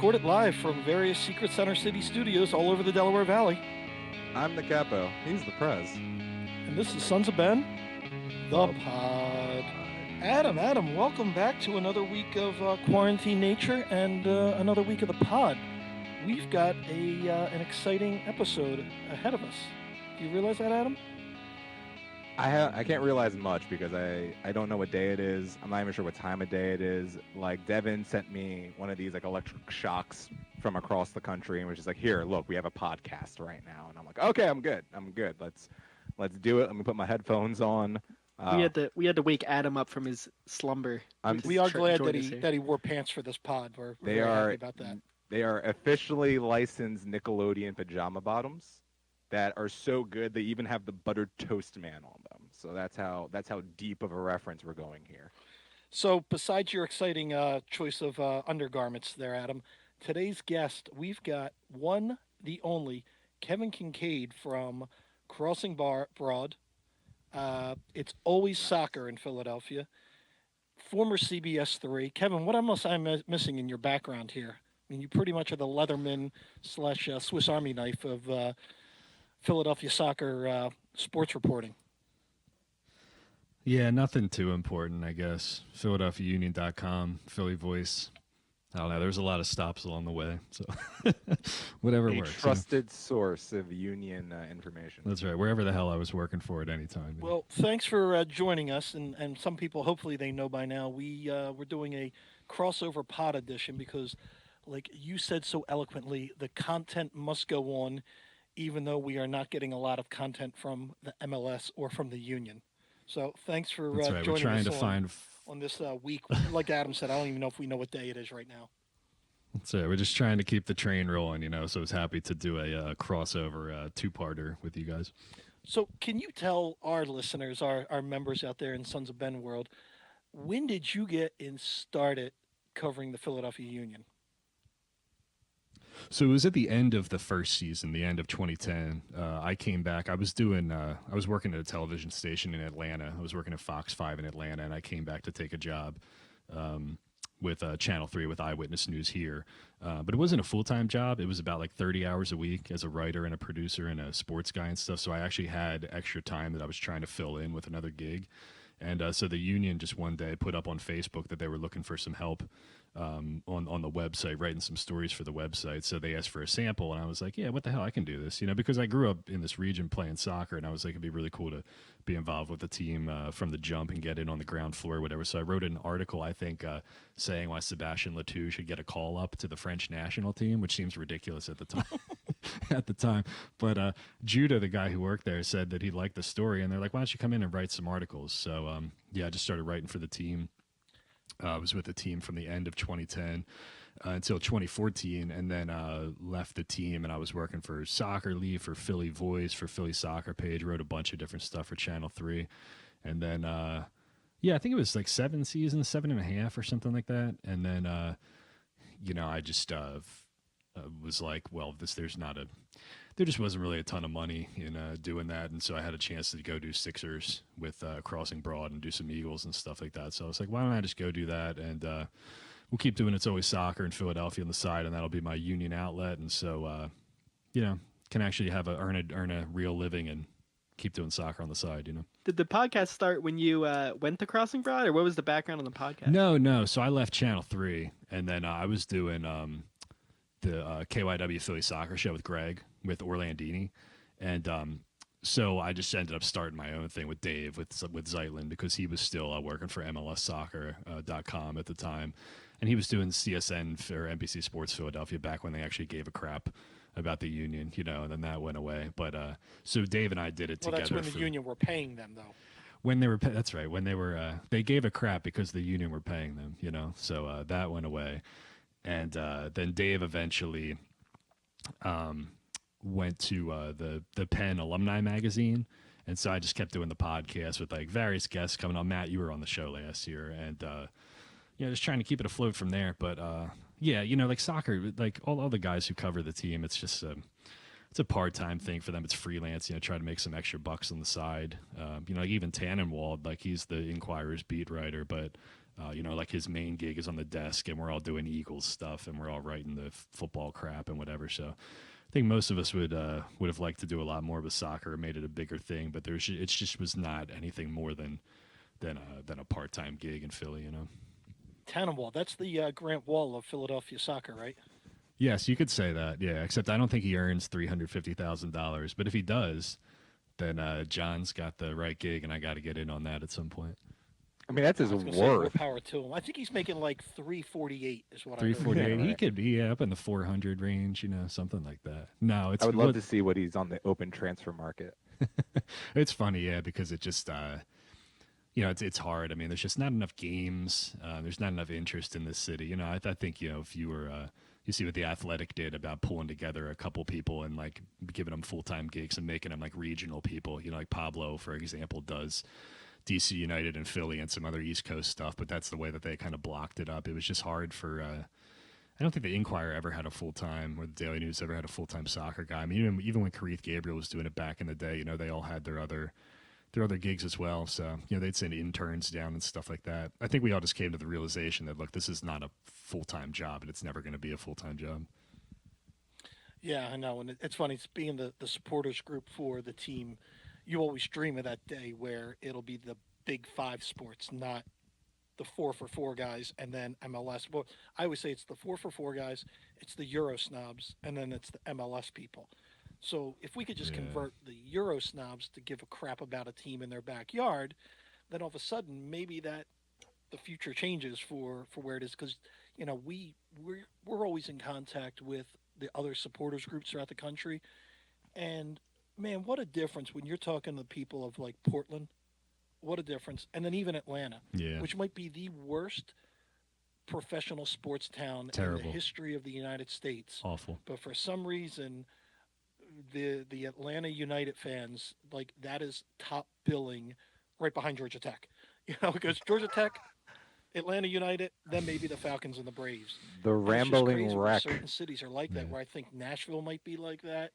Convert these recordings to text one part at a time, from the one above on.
recorded live from various Secret Center City studios all over the Delaware Valley. I'm the capo. He's the prez. And this is Sons of Ben, the pod. Adam, welcome back to another week of quarantine nature and another week of the pod. We've got an exciting episode ahead of us. Do you realize that, Adam? I can't realize much because I don't know what day it is. I'm not even sure what time of day it is. Like, Devin sent me one of these like electric shocks from across the country and was just like, here, look, we have a podcast right now. And I'm like, okay, I'm good. Let's do it. Let me put my headphones on. We had to wake Adam up from his slumber. We are glad that he wore pants for this pod. We're very happy about that. They are officially licensed Nickelodeon pajama bottoms that are so good they even have the buttered toast man on them. So that's how deep of a reference we're going here. So besides your exciting choice of undergarments there, Adam, today's guest, we've got the only Kevin Kinkead from Crossing Broad. It's always soccer in Philadelphia. Former CBS 3. Kevin, what else am I missing in your background here? I mean, you pretty much are the Leatherman / Swiss Army knife of Philadelphia soccer sports reporting. Yeah, nothing too important, I guess. PhiladelphiaUnion.com, Philly Voice. I don't know. There's a lot of stops along the way, so whatever works. A trusted source of union information. That's right. Wherever the hell I was working for at any time. Well, thanks for joining us, and some people, hopefully they know by now, we're doing a crossover pod edition because, like you said so eloquently, the content must go on, even though we are not getting a lot of content from the MLS or from the union. So thanks for right. joining us on this week. Like Adam said, I don't even know if we know what day it is right now. That's right. We're just trying to keep the train rolling, so I was happy to do a crossover two-parter with you guys. So can you tell our listeners, our members out there in Sons of Ben world, when did you get started covering the Philadelphia Union? So it was at the end of the first season, the end of 2010. I came back. I was working at a television station in Atlanta. I was working at Fox 5 in Atlanta, and I came back to take a job with Channel 3 with Eyewitness News here. But it wasn't a full-time job. It was about like 30 hours a week as a writer and a producer and a sports guy and stuff. So I actually had extra time that I was trying to fill in with another gig. And so the union just one day put up on Facebook that they were looking for some help on the website, writing some stories for the website. So they asked for a sample, and I was like, yeah, what the hell, I can do this, because I grew up in this region playing soccer, and I was like, it'd be really cool to be involved with the team from the jump and get in on the ground floor or whatever. So I wrote an article, I think, saying why Sébastien Letou should get a call up to the French national team, which seems ridiculous at the time. But Judah, the guy who worked there, said that he liked the story, and they're like, why don't you come in and write some articles? So I just started writing for the team. I was with the team from the end of 2010 until 2014, and then left the team, and I was working for Soccer League, for Philly Voice, for Philly Soccer Page, wrote a bunch of different stuff for Channel 3. And then, I think it was like 7 seasons, 7.5 or something like that. And then, I just was like, well, there just wasn't really a ton of money in doing that, and so I had a chance to go do Sixers with Crossing Broad and do some Eagles and stuff like that. So I was like, why don't I just go do that, and we'll keep doing It's Always Soccer in Philadelphia on the side, and that'll be my union outlet, and so can actually earn a real living and keep doing soccer on the side. Did the podcast start when you went to Crossing Broad, or what was the background on the podcast? No. So I left Channel 3, and then I was doing the KYW Philly Soccer Show with Greg, with Orlandini, and so I just ended up starting my own thing with Dave, with Zeitlin, because he was still working for MLSsoccer.com at the time, and he was doing CSN for NBC Sports Philadelphia back when they actually gave a crap about the union, and then that went away. But so Dave and I did it together. Well, that's when the union were paying them, though. When they were, that's right. When they were, they gave a crap because the union were paying them, So that went away. And then Dave eventually went to the Penn Alumni Magazine, and so I just kept doing the podcast with like various guests coming on. Matt, you were on the show last year, and just trying to keep it afloat from there. But like soccer, like all the guys who cover the team, it's just it's a part-time thing for them. It's freelance, try to make some extra bucks on the side. Like even Tannenwald, like he's the Inquirer's beat writer, but Like his main gig is on the desk, and we're all doing Eagles stuff, and we're all writing the football crap and whatever. So I think most of us would have liked to do a lot more with soccer, and made it a bigger thing. But it just was not anything more than a part time gig in Philly. Tannenwald, that's the Grant Wall of Philadelphia soccer, right? Yes, you could say that. Yeah, except I don't think he earns $350,000. But if he does, then John's got the right gig, and I got to get in on that at some point. I mean, that's I his was gonna say more worth. power to him. I think he's making like 348 is what I Three heard. forty Yeah, eight. He right. could be up in the 400 range, something like that. No, I it's would love to see what he's on the open transfer market. it's funny, yeah, because it just it's hard. I mean, there's just not enough games. There's not enough interest in this city. I think if you were you see what the Athletic did about pulling together a couple people and like giving them full time gigs and making them like regional people. Like Pablo, for example, does DC United and Philly and some other East Coast stuff. But that's the way that they kind of blocked it up. It was just hard for. I don't think the Inquirer ever had a full time, or the Daily News ever had a full time soccer guy. I mean, even when Kareth Gabriel was doing it back in the day, they all had their other gigs as well. So, they'd send interns down and stuff like that. I think we all just came to the realization that, look, this is not a full time job, and it's never going to be a full time job. Yeah, I know, and it's funny. It's being the supporters group for the team. You always dream of that day where it'll be the big five sports, not the 4 for 4 guys, and then MLS. Well, I always say it's the 4 for 4 guys, it's the Euro snobs, and then it's the MLS people. So if we could just Yeah. convert the Euro snobs to give a crap about a team in their backyard, then all of a sudden maybe that the future changes for where it is because we're always in contact with the other supporters groups throughout the country, and man, what a difference when you're talking to people of like Portland. What a difference, and then even Atlanta, Yeah. which might be the worst professional sports town in the Terrible. history of the United States. Awful. But for some reason, the Atlanta United fans like that is top billing right behind Georgia Tech. Because Georgia Tech, Atlanta United, then maybe the Falcons and the Braves. The And it's just rambling crazy where wreck. certain cities are like that. Yeah. Where I think Nashville might be like that.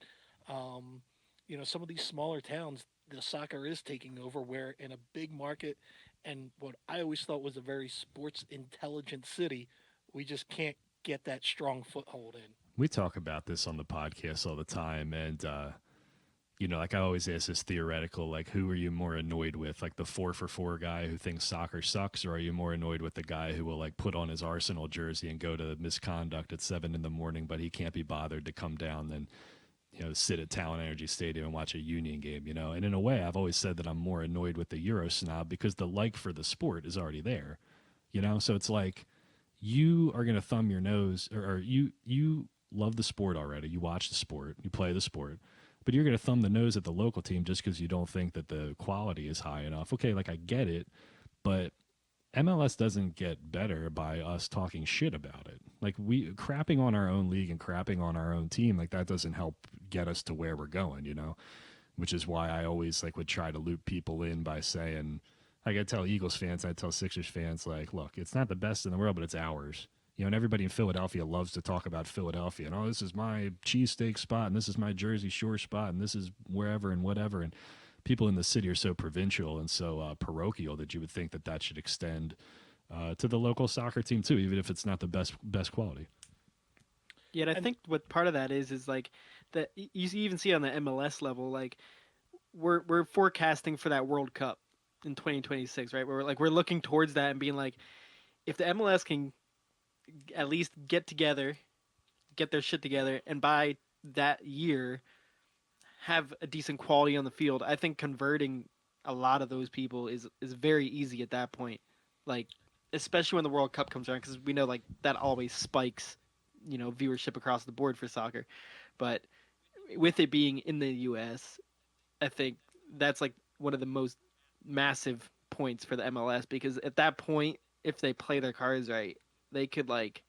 Um, some of these smaller towns, the soccer is taking over. Where in a big market, and what I always thought was a very sports intelligent city, we just can't get that strong foothold in. We talk about this on the podcast all the time. And, like I always ask this theoretical, like, who are you more annoyed with? Like the 4 for 4 guy who thinks soccer sucks, or are you more annoyed with the guy who will like put on his Arsenal jersey and go to misconduct at 7 in the morning, but he can't be bothered to come down and sit at Talent Energy Stadium and watch a Union game. And in a way, I've always said that I'm more annoyed with the Euro snob because the like for the sport is already there. So it's like you are going to thumb your nose, or you love the sport already. You watch the sport, you play the sport, but you're going to thumb the nose at the local team just because you don't think that the quality is high enough. Okay, like I get it, but MLS doesn't get better by us talking shit about it. Like we crapping on our own league and crapping on our own team, like that doesn't help get us to where we're going. Which is why I always like would try to loop people in by saying, like I tell Eagles fans, I tell Sixers fans, like, look, it's not the best in the world, but it's ours. And everybody in Philadelphia loves to talk about Philadelphia and, oh, this is my cheesesteak spot and this is my Jersey Shore spot and this is wherever and whatever. And people in the city are so provincial and so parochial that you would think that that should extend to the local soccer team too, even if it's not the best quality. Yeah, and I And think what part of that is like that you even see on the MLS level, like we're forecasting for that World Cup in 2026, right? We're looking towards that and being like, if the MLS can at least get together, get their shit together, and by that year have a decent quality on the field, I think converting a lot of those people is very easy at that point. Like especially when the World Cup comes around, because we know like that always spikes, viewership across the board for soccer. But with it being in the U.S., I think that's like one of the most massive points for the MLS because at that point, if they play their cards right, they could like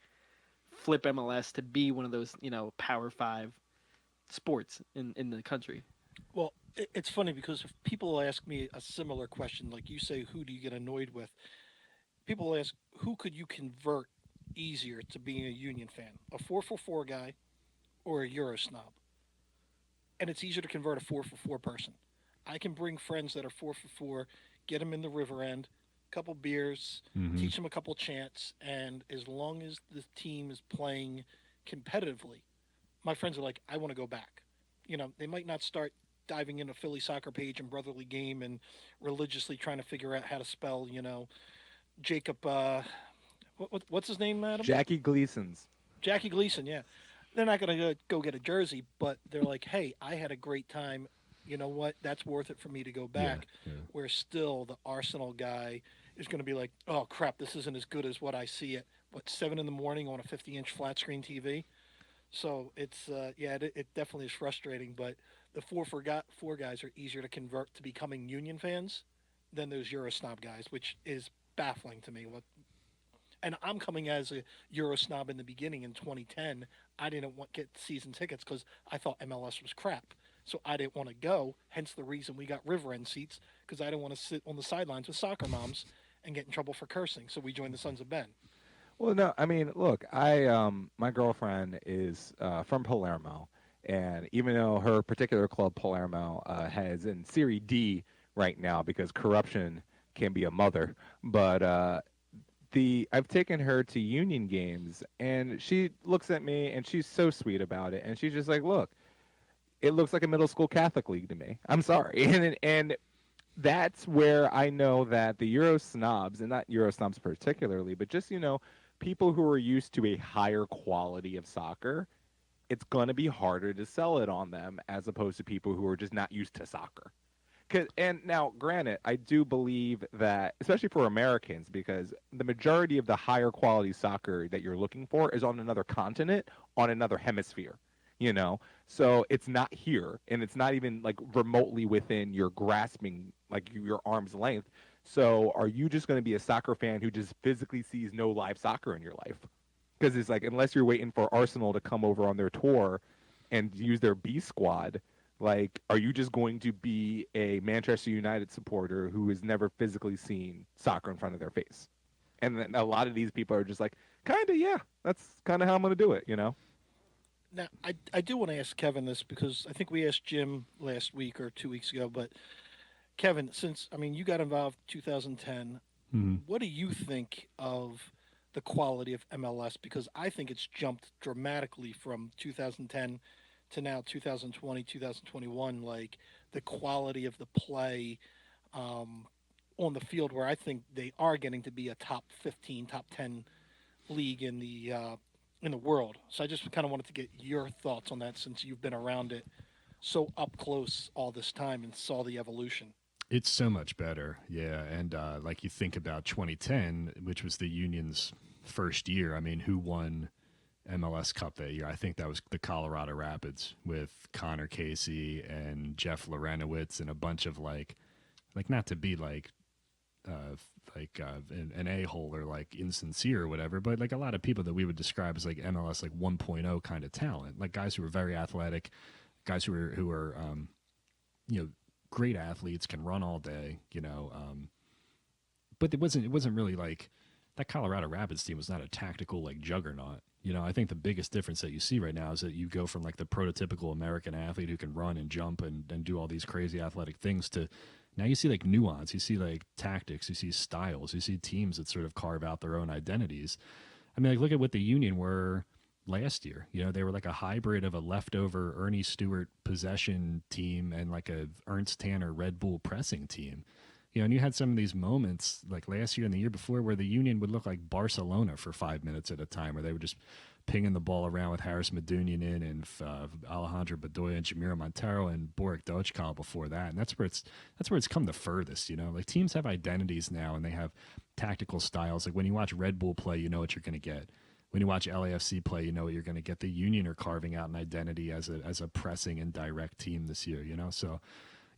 flip MLS to be one of those Power Five sports in the country. well, it's funny because if people ask me a similar question, like you say, who do you get annoyed with? People ask, who could you convert easier to being a Union fan? A 4 for 4 guy or a Euro snob? And it's easier to convert a 4 for 4 person. I can bring friends that are 4 for 4, get them in the river end, couple beers, Hmm. teach them a couple chants, and as long as the team is playing competitively, my friends are like, I want to go back. They might not start diving into Philly soccer page and brotherly game and religiously trying to figure out how to spell, Jacob. What's his name, Adam? Jackie Gleason's. Jackie Gleason. Yeah, they're not gonna go get a jersey, but they're like, hey, I had a great time. You know what? That's worth it for me to go Yeah, back. yeah. Where still the Arsenal guy is going to be like, oh crap, this isn't as good as what I see at 7 in the morning on a 50-inch flat screen TV. So it's yeah, it definitely is frustrating. But the four guys are easier to convert to becoming Union fans than those Euro snob guys, which is baffling to me. What and I'm coming as a Euro snob in the beginning in 2010. I didn't want get season tickets because I thought MLS was crap. So I didn't want to go. Hence the reason we got river end seats because I didn't want to sit on the sidelines with soccer moms and get in trouble for cursing. So we joined the Sons of Ben. Well, no, I mean, look, I my girlfriend is from Palermo, and even though her particular club, Palermo, has in Serie D right now because corruption can be a mother, but the I've taken her to Union games, and she looks at me and she's so sweet about it, and she's just like, "Look, it looks like a middle school Catholic league to me. I'm sorry," and that's where I know that the Euro snobs, and not Euro snobs particularly, but just, people who are used to a higher quality of soccer, it's going to be harder to sell it on them as opposed to people who are just not used to soccer. And now, granted, I do believe that, especially for Americans, because the majority of the higher quality soccer that you're looking for is on another continent, on another hemisphere, you know? So it's not here, and it's not even like remotely within your grasping, like your arm's length. So are you just going to be a soccer fan who just physically sees no live soccer in your life? Because it's like, unless you're waiting for Arsenal to come over on their tour and use their B squad, like, are you just going to be a Manchester United supporter who has never physically seen soccer in front of their face? And then a lot of these people are just like, kind of, yeah, that's kind of how I'm going to do it, you know? Now, I do want to ask Kevin this because I think we asked Jim last week or 2 weeks ago. But Kevin, since I mean you got involved 2010, Hmm. what do you think of the quality of MLS? Because I think it's jumped dramatically from 2010 to now 2020, 2021. Like the quality of the play on the field, where I think they are getting to be a top 15, top 10 league in the world. So I just kind of wanted to get your thoughts on that since you've been around it so up close all this time and saw the evolution. It's so much better, yeah. And like you think about 2010, which was the Union's first year. I mean, who won MLS Cup that year? I think that was the Colorado Rapids with Connor Casey and Jeff Lorenowitz and a bunch of like not to be an a hole or like insincere or whatever, but like a lot of people that we would describe as like MLS like 1.0 kind of talent, like guys who are very athletic, guys who are you know great athletes, can run all day, but it wasn't really like that Colorado Rapids team was not a tactical like juggernaut. I think the biggest difference that you see right now is that you go from like the prototypical American athlete who can run and jump and do all these crazy athletic things to now you see like nuance, you see like tactics, you see styles, you see teams that sort of carve out their own identities. I mean, like look at what the Union were last year. They were like a hybrid of a leftover Ernie Stewart possession team and like a Ernst Tanner Red Bull pressing team. And you had some of these moments like last year and the year before where the Union would look like Barcelona for 5 minutes at a time, where they would just pinging the ball around with Harris Medunian in and Alejandro Bedoya and Jamiro Montero and Boric Dochkal before that. And that's where it's come the furthest. Like teams have identities now and they have tactical styles. Like when you watch Red Bull play, you know what you're going to get. When you watch LAFC play, you know what you're going to get. The Union are carving out an identity as a pressing and direct team this year. So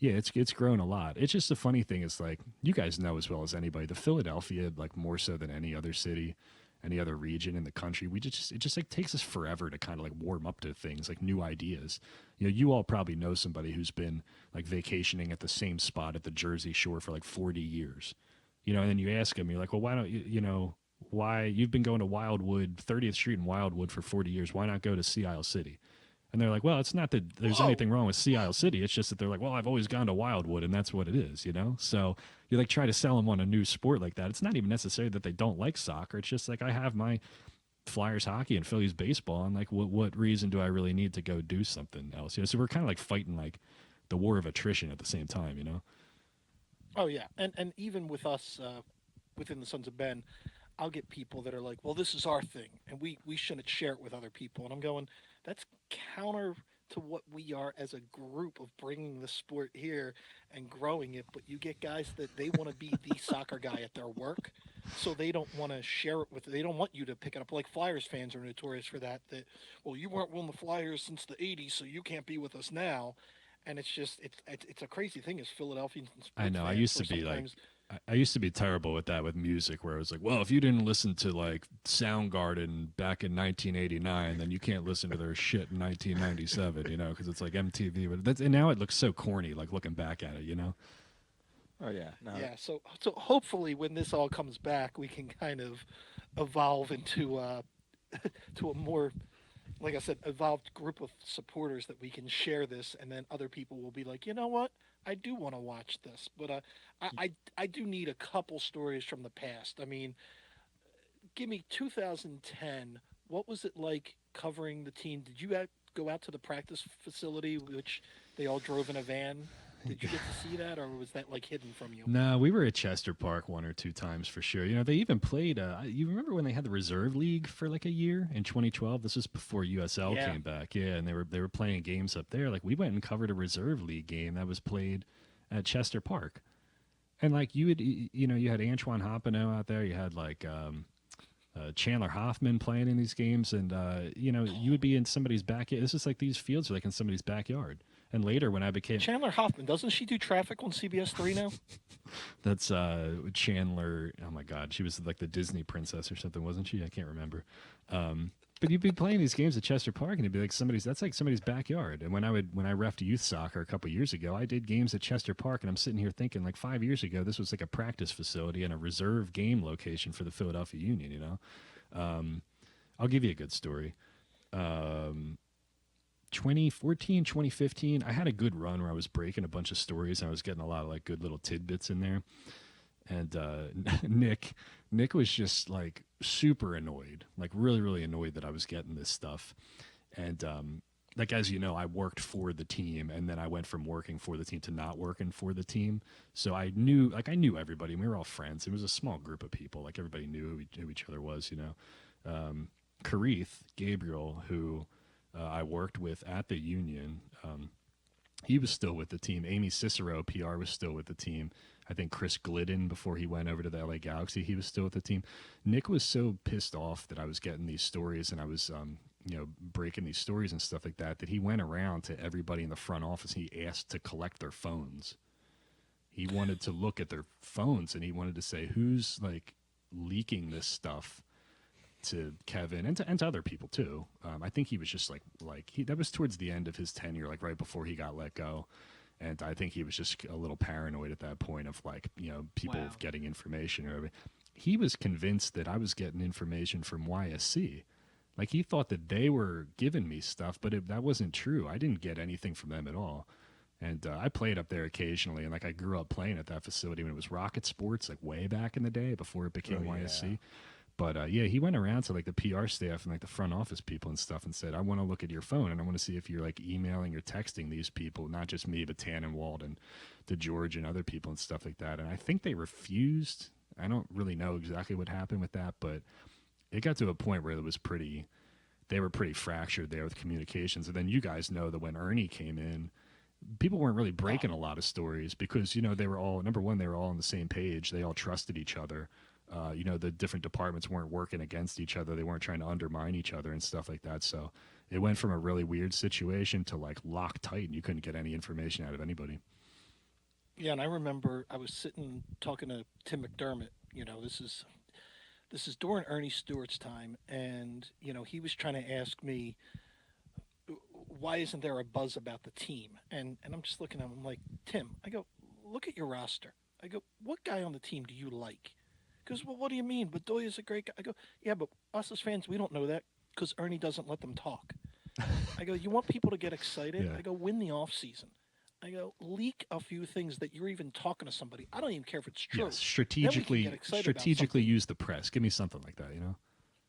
yeah, it's grown a lot. It's just the funny thing is like you guys know as well as anybody, the Philadelphia, like more so than any other city, any other region in the country, it just like takes us forever to kind of like warm up to things like new ideas. You all probably know somebody who's been like vacationing at the same spot at the Jersey Shore for like 40 years. And then you ask them, you're like, well, why don't why you've been going to Wildwood, 30th Street in Wildwood for 40 years? Why not go to Sea Isle City? And And they're like, well, it's not that there's Whoa. anything wrong with Sea Isle City. It's just that they're like, well, I've always gone to Wildwood, and that's what it is, you know? So you like try to sell them on a new sport like that. It's not even necessary that they don't like soccer. It's just like I have my Flyers hockey and Phillies baseball, and like, what reason do I really need to go do something else? You know, so we're kind of like fighting like the war of attrition at the same time, you know? Oh yeah, and even with us within the Sons of Ben, I'll get people that are like, "Well, this is our thing, and we shouldn't share it with other people." And I'm going, "That's counter to what we are as a group of bringing the sport here and growing it." But you get guys that they want to be the soccer guy at their work, so they don't want to share it with. They don't want you to pick it up. Like Flyers fans are notorious for that. That well, you weren't with the Flyers since the '80s, so you can't be with us now. And it's just it's a crazy thing as Philadelphians and I sports know. I fans used where to be like, sometimes I used to be terrible with that with music, where I was like, well, if you didn't listen to like Soundgarden back in 1989, then you can't listen to their shit in 1997, you know, because it's like MTV. But that's, and now it looks so corny, like looking back at it, you know. Oh yeah, no, yeah, so hopefully when this all comes back, we can kind of evolve into to a more, like I said, evolved group of supporters that we can share this, and then other people will be like, you know what, I do want to watch this, but I do need a couple stories from the past. I mean, give me 2010. What was it like covering the team? Did you go out to the practice facility, which they all drove in a van? Did you get to see that, or was that like hidden from you? No, we were at Chester Park one or two times for sure. You know, they even played. You remember when they had the reserve league for like a year in 2012? This was before USL Yeah. came back. Yeah, and they were playing games up there. Like we went and covered a reserve league game that was played at Chester Park. And like you know, you had Antoine Hoppino out there. You had like Chandler Hoffman playing in these games, and you know, you would be in somebody's backyard. This is like these fields are like in somebody's backyard. And later, when I became Chandler Hoffman, doesn't she do traffic on CBS 3 now? that's Chandler. Oh my God, she was like the Disney princess or something, wasn't she? I can't remember. But you'd be playing these games at Chester Park, and it'd be like that's like somebody's backyard. And when I refed youth soccer a couple years ago, I did games at Chester Park, and I'm sitting here thinking like 5 years ago, this was like a practice facility and a reserve game location for the Philadelphia Union. You know, I'll give you a good story. 2014, 2015, I had a good run where I was breaking a bunch of stories and I was getting a lot of like good little tidbits in there. And Nick, Nick was just like super annoyed, like really, really annoyed that I was getting this stuff. And like as you know, I worked for the team, and then I went from working for the team to not working for the team. So I knew everybody. We were all friends. It was a small group of people. Like everybody knew who each other was, you know. Karith Gabriel, who I worked with at the Union. He was still with the team. Amy Cicero, PR, was still with the team. I think Chris Glidden, before he went over to the LA Galaxy, he was still with the team. Nick was so pissed off that I was getting these stories and I was, you know, breaking these stories and stuff like that, that he went around to everybody in the front office and he asked to collect their phones. He wanted to look at their phones and he wanted to say, who's like leaking this stuff to Kevin and to other people too. I think he was just like that was towards the end of his tenure, like right before he got let go. And I think he was just a little paranoid at that point of like, you know, people Wow. getting information or whatever. He was convinced that I was getting information from YSC. Like he thought that they were giving me stuff, but that wasn't true. I didn't get anything from them at all. And I played up there occasionally, and like I grew up playing at that facility when it was Rocket Sports, like way back in the day before it became Oh, yeah. YSC. But yeah, he went around to like the PR staff and like the front office people and stuff and said, I want to look at your phone and I want to see if you're like emailing or texting these people, not just me, but Tannenwald and DeGeorge and other people and stuff like that. And I think they refused. I don't really know exactly what happened with that, but it got to a point where they were pretty fractured there with communications. And then you guys know that when Ernie came in, people weren't really Oh, breaking a lot of stories because, you know, they were all, number one, they were all on the same page. They all trusted each other. You know, the different departments weren't working against each other. They weren't trying to undermine each other and stuff like that. So it went from a really weird situation to like locked tight and you couldn't get any information out of anybody. yeah, and I remember I was sitting talking to Tim McDermott. You know, this is during Ernie Stewart's time, and you know he was trying to ask me why isn't there a buzz about the team, and I'm just looking at him I'm like, Tim, I go, look at your roster. I go, what guy on the team do you like? He goes, well, what do you mean? Bedoya's a great guy. I go, yeah, but us as fans, we don't know that because Ernie doesn't let them talk. I go, you want people to get excited? Yeah. I go, win the off season. I go, leak a few things that you're even talking to somebody. I don't even care if it's Yes, true. Then we can get excited about strategically something. use the press. Give me something like that, you know?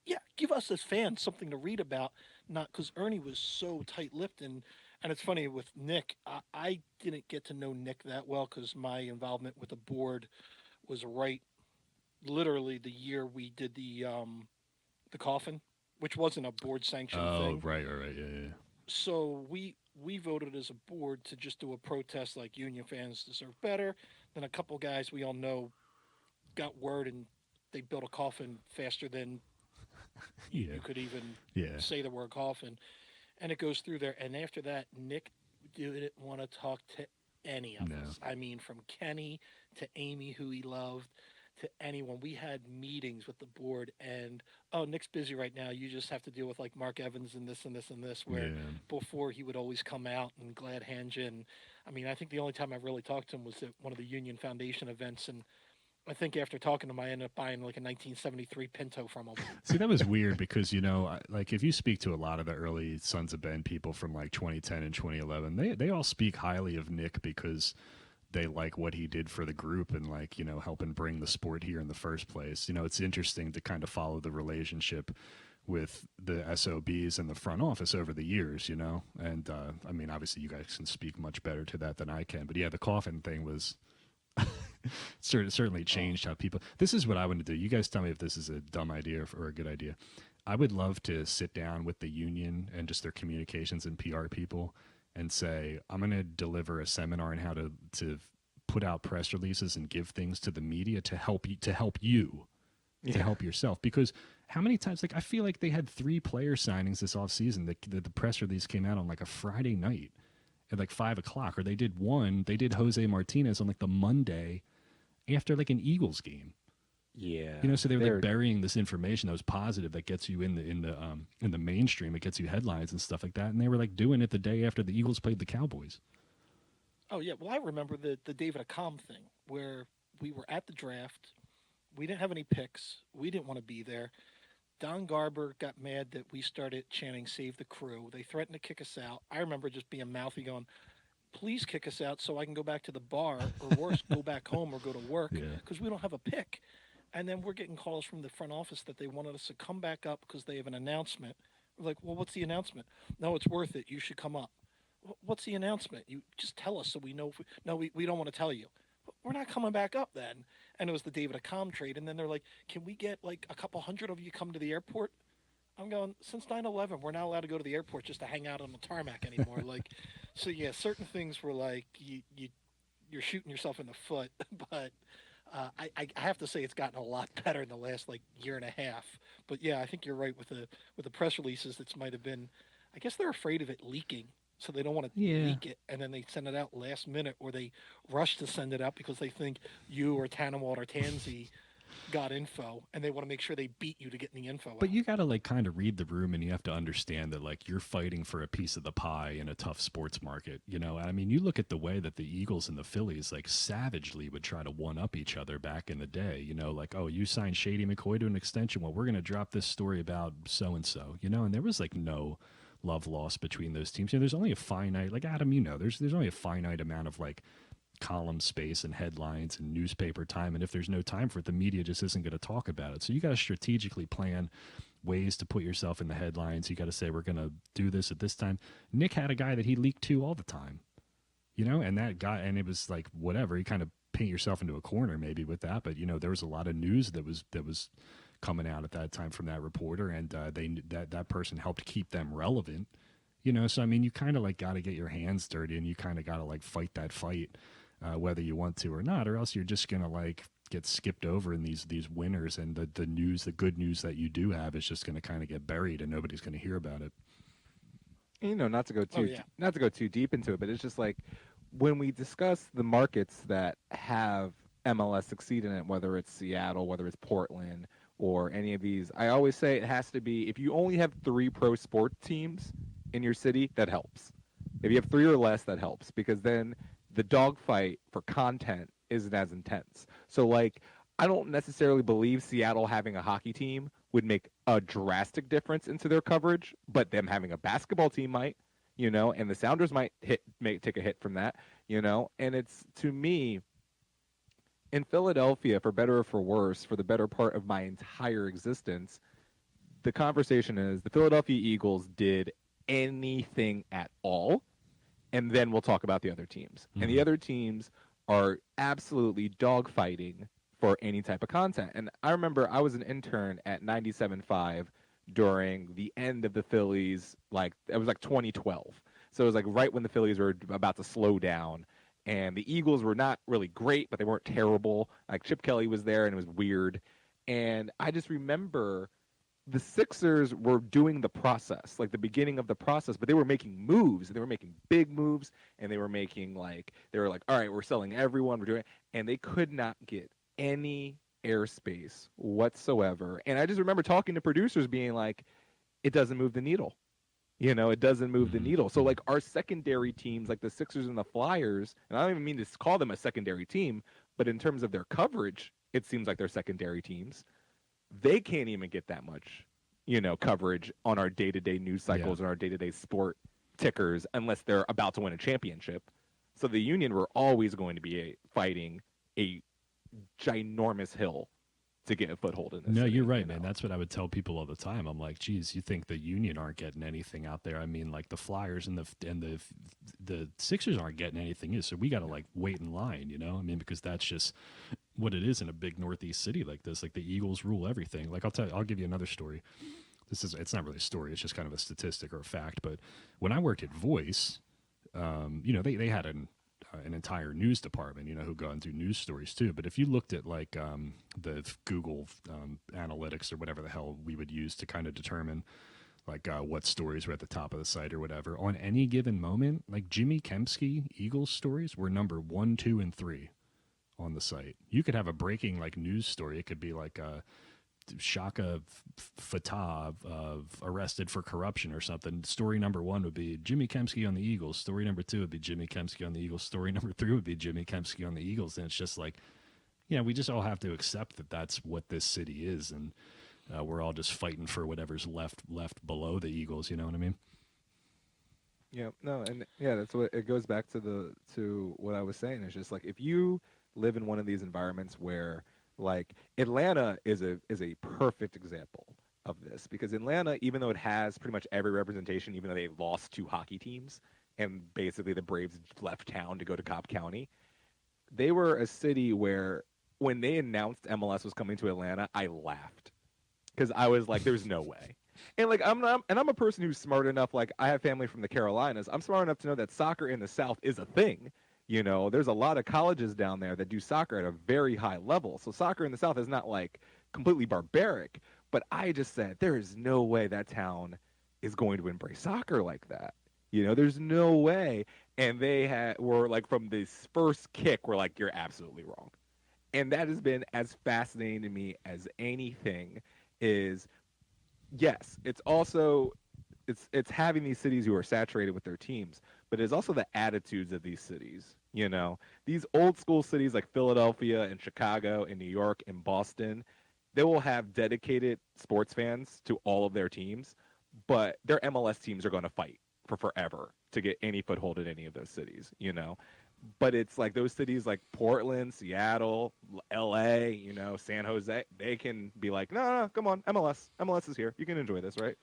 Yeah, give us as fans something to read about. Not because Ernie was so tight-lipped, and it's funny with Nick. I didn't get to know Nick that well because my involvement with the board was right, literally the year we did the coffin, which wasn't a board sanctioned Oh, thing. right. Yeah, yeah. So we voted as a board to just do a protest like union fans deserve better. Then a couple guys we all know got word and they built a coffin faster than Yeah. you could even Yeah. say the word coffin, and it goes through there. And after that, Nick didn't want to talk to any of No. us. I mean, from Kenny to Amy, who he loved, to anyone. We had meetings with the board, and oh, Nick's busy right now. You just have to deal with like Mark Evans and this and this and this. Where Yeah. before he would always come out and glad hand you. And I mean, I think the only time I really talked to him was at one of the Union Foundation events, and I think after talking to him, I ended up buying like a 1973 Pinto from him. See, that was weird because, like if you speak to a lot of the early Sons of Ben people from like 2010 and 2011, they all speak highly of Nick because they like what he did for the group and like, helping bring the sport here in the first place. It's interesting to kind of follow the relationship with the SOBs and the front office over the years, and I mean, obviously you guys can speak much better to that than I can, but yeah, the coffin thing was certainly Oh, changed how people. This is what I want to do. You guys tell me if this is a dumb idea or a good idea. I would love to sit down with the union and just their communications and PR people and say, I'm going to deliver a seminar on how to put out press releases and give things to the media to help you to Yeah. help yourself. Because how many times, like, I feel like they had 3 player signings this offseason. The press release came out on like a Friday night at like 5 o'clock, or they did one. They did Jose Martinez on like the Monday after like an Eagles game. Yeah. So they were like They're burying this information that was positive that gets you in the mainstream. It gets you headlines and stuff like that. And they were like doing it the day after the Eagles played the Cowboys. oh yeah. Well, I remember the David Accam thing where we were at the draft. We didn't have any picks. We didn't want to be there. Don Garber got mad that we started chanting "Save the Crew." They threatened to kick us out. I remember just being mouthy, going, "Please kick us out so I can go back to the bar, or worse, go back home or go to work Yeah. because we don't have a pick." And then we're getting calls from the front office that they wanted us to come back up because they have an announcement. We're like, "Well, what's the announcement?" "No, it's worth it. You should come up." What's the announcement? You just tell us so we know. If we, no, we don't want to tell you. We're not coming back up then. And it was the David Accam trade. And then they're like, can we get like a couple hundred of you come to the airport? I'm going, since 9/11, we're not allowed to go to the airport just to hang out on the tarmac anymore. Like, so yeah, certain things were like, you're shooting yourself in the foot. But I have to say it's gotten a lot better in the last like year and a half. But yeah, I think you're right with the press releases. It might have been, I guess they're afraid of it leaking, so they don't want to Yeah. leak it, and then they send it out last minute, or they rush to send it out because they think you or Tannenwald or Tansy got info, and they want to make sure they beat you to getting the info But out. you got to like kind of read the room and you have to understand that like you're fighting for a piece of the pie in a tough sports market, I mean, you look at the way that the Eagles and the Phillies like savagely would try to one up each other back in the day, like, oh, you signed Shady McCoy to an extension. Well, we're going to drop this story about so and so, and there was like no love lost between those teams. There's only a finite, like Adam, there's only a finite amount of like column space and headlines and newspaper time, and if there's no time for it, the media just isn't going to talk about it. So you got to strategically plan ways to put yourself in the headlines. You got to say, we're going to do this at this time. Nick had a guy that he leaked to all the time, and that guy, and it was like whatever, you kind of paint yourself into a corner maybe with that, but there was a lot of news that was coming out at that time from that reporter, and that person helped keep them relevant. So I mean, you kind of like got to get your hands dirty, and you kind of got to like fight that fight, whether you want to or not, or else you're just gonna like get skipped over in these winners, and the good news that you do have is just gonna kind of get buried, and nobody's gonna hear about it. not to go Oh too yeah, not to go too deep into it, but it's just like when we discuss the markets that have MLS succeed in it, whether it's Seattle, whether it's Portland, or any of these, I always say it has to be if you only have 3 pro sport teams in your city, that helps. If you have 3 or less, that helps because then the dogfight for content isn't as intense. So like I don't necessarily believe Seattle having a hockey team would make a drastic difference into their coverage, but them having a basketball team might, and the Sounders might take a hit from that, and it's to me in Philadelphia, for better or for worse, for the better part of my entire existence, the conversation is the Philadelphia Eagles did anything at all, and then we'll talk about the other teams. And the Mhm. other teams are absolutely dogfighting for any type of content. And I remember I was an intern at 97.5 during the end of the Phillies, like it was like 2012. So it was like right when the Phillies were about to slow down. And the Eagles were not really great, but they weren't terrible. Like Chip Kelly was there and it was weird. And I just remember the Sixers were doing the process, like the beginning of the process, but they were making moves. They were making big moves, and they were like, all right, we're selling everyone, we're doing, and they could not get any airspace whatsoever. And I just remember talking to producers being like, it doesn't move the needle. It doesn't move the Mhm. needle. So Mhm. like our secondary teams, like the Sixers and the Flyers, and I don't even mean to call them a secondary team, but in terms of their coverage, it seems like they're secondary teams. They can't even get that much, coverage on our day-to-day news Yeah. cycles and our day-to-day sport tickers unless they're about to win a championship. So the Union were always going to be fighting a ginormous hill to get a foothold in this No, you're city, right, man. That's what I would tell people all the time. I'm like, geez, you think the Union aren't getting anything out there? I mean, like the Flyers and the Sixers aren't getting anything either. So we got to like wait in line, you know? I mean, because that's just what it is in a big Northeast city like this. Like the Eagles rule everything. Like I'll give you another story. It's not really a story. It's just kind of a statistic or a fact. But when I worked at Voice, they had an entire news department, who go and do news stories too. But if you looked at like the Google analytics or whatever the hell we would use to kind of determine like what stories were at the top of the site or whatever, on any given moment, like Jimmy Kempski Eagles stories were number 1, 2, and 3 on the site. You could have a breaking like news story. It could be like Shaka Fatah arrested for corruption or something. Story number 1 would be Jimmy Kempski on the Eagles. Story number 2 would be Jimmy Kempski on the Eagles. Story number 3 would be Jimmy Kempski on the Eagles. And it's just like, we just all have to accept that that's what this city is, and we're all just fighting for whatever's left below the Eagles. You know what I mean? Yeah, no, and yeah, that's what it goes back to what I was saying. It's just like if you live in one of these environments where like Atlanta is a perfect example of this because Atlanta, even though it has pretty much every representation, even though they lost 2 hockey teams and basically the Braves left town to go to Cobb County, they were a city where when they announced MLS was coming to Atlanta, I laughed because I was like, "There's no way." And like I'm not, and I'm a person who's smart enough. Like I have family from the Carolinas. I'm smart enough to know that soccer in the South is a thing. There's a lot of colleges down there that do soccer at a very high level. So soccer in the South is not like completely barbaric. But I just said there is no way that town is going to embrace soccer like that. There's no way. And were like from this first kick, were like, you're absolutely wrong. And that has been as fascinating to me as anything is yes, it's having these cities who are saturated with their teams, but it's also the attitudes of these cities. These old school cities like Philadelphia and Chicago and New York and Boston, they will have dedicated sports fans to all of their teams, but their MLS teams are going to fight for forever to get any foothold in any of those cities. But it's like those cities like Portland, Seattle, LA, San Jose, they can be like, no, no, no, come on, MLS. MLS is here. You can enjoy this, right?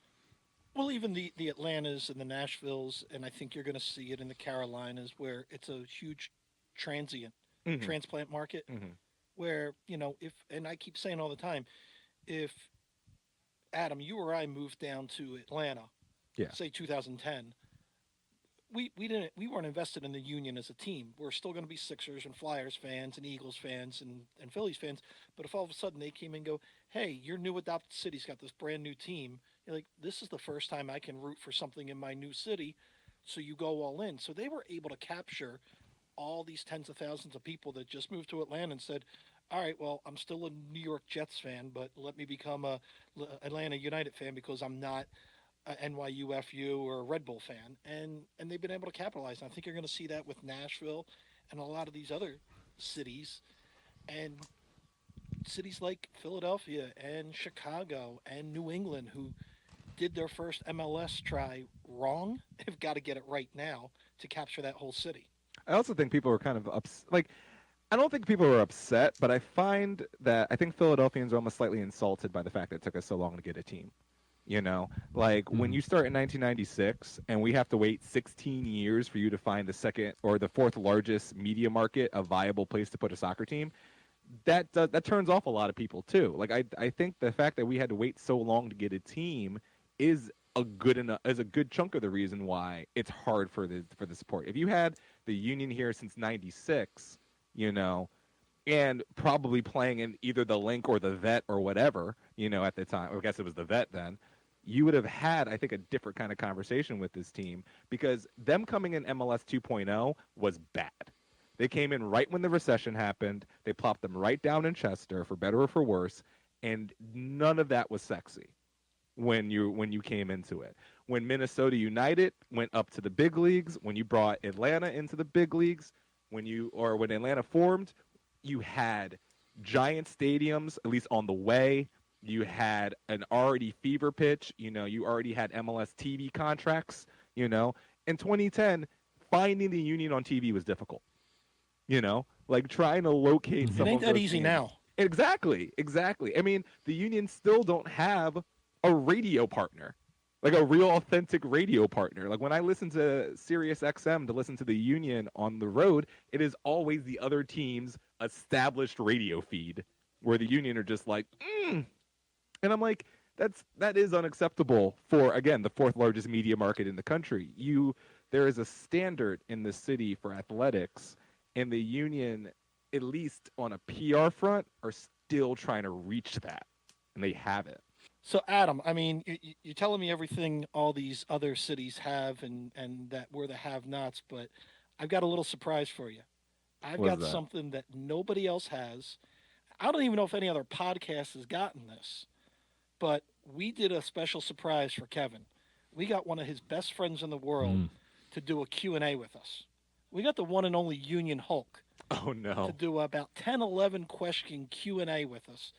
Well, even the Atlantas and the Nashvilles, and I think you're going to see it in the Carolinas, where it's a huge transient Mm-hmm. transplant market. Mm-hmm. Where if and I keep saying all the time, if Adam, you or I moved down to Atlanta, Yeah. say 2010, we weren't invested in the Union as a team. We're still going to be Sixers and Flyers fans and Eagles fans and Phillies fans. But if all of a sudden they came and go, hey, your new adopted city's got this brand new team, you're like, this is the first time I can root for something in my new city. So you go all in. So they were able to capture all these tens of thousands of people that just moved to Atlanta and said, all right, well, I'm still a New York Jets fan, but let me become a Atlanta United fan because I'm not a NYUFU or a Red Bull fan, and they've been able to capitalize. And I think you're going to see that with Nashville and a lot of these other cities. And cities like Philadelphia and Chicago and New England, who did their first MLS try wrong, have got to get it right now to capture that whole city. I also think people were kind of like I don't think people were upset, but I find that I think Philadelphians are almost slightly insulted by the fact that it took us so long to get a team. You know, like when Mhm. you start in 1996 and we have to wait 16 years for you to find the second or the fourth largest media market, a viable place to put a soccer team, that turns off a lot of people too. Like I think the fact that we had to wait so long to get a team is a good chunk of the reason why it's hard for the support. If you had the union here since 96, you know, and probably playing in either the link or the vet or whatever, you know, at the time, I guess it was the vet then, you would have had, I think, a different kind of conversation with this team because them coming in MLS 2.0 was bad. They came in right when the recession happened. They plopped them right down in Chester, for better or for worse, and none of that was sexy when you came into it. When Minnesota United went up to the big leagues, when you brought Atlanta into the big leagues, when Atlanta formed, you had giant stadiums, at least on the way. You had an already fever pitch. You know, you already had MLS TV contracts. You know, in 2010, finding the Union on TV was difficult. You know, like trying to locate It some Mhm. ain't of that those easy games. now. Exactly, exactly. I mean, the Union still don't have a radio partner, like a real authentic radio partner. Like when I listen to Sirius XM to listen to the Union on the road, it is always the other team's established radio feed, where the Union are just like, and I'm like, that is unacceptable for again the fourth largest media market in the country. There is a standard in the city for athletics, and the Union, at least on a PR front, are still trying to reach that, and they haven't. So, Adam, I mean, you're telling me everything all these other cities have, and that we're the have-nots, but I've got a little surprise for you. I've Was got that? something that nobody else has. I don't even know if any other podcast has gotten this, but we did a special surprise for Kevin. We got one of his best friends in the world Mm. to do a Q&A with us. We got the one and only Union Hulk Oh to no. do about 10, 11 question Q&A with us.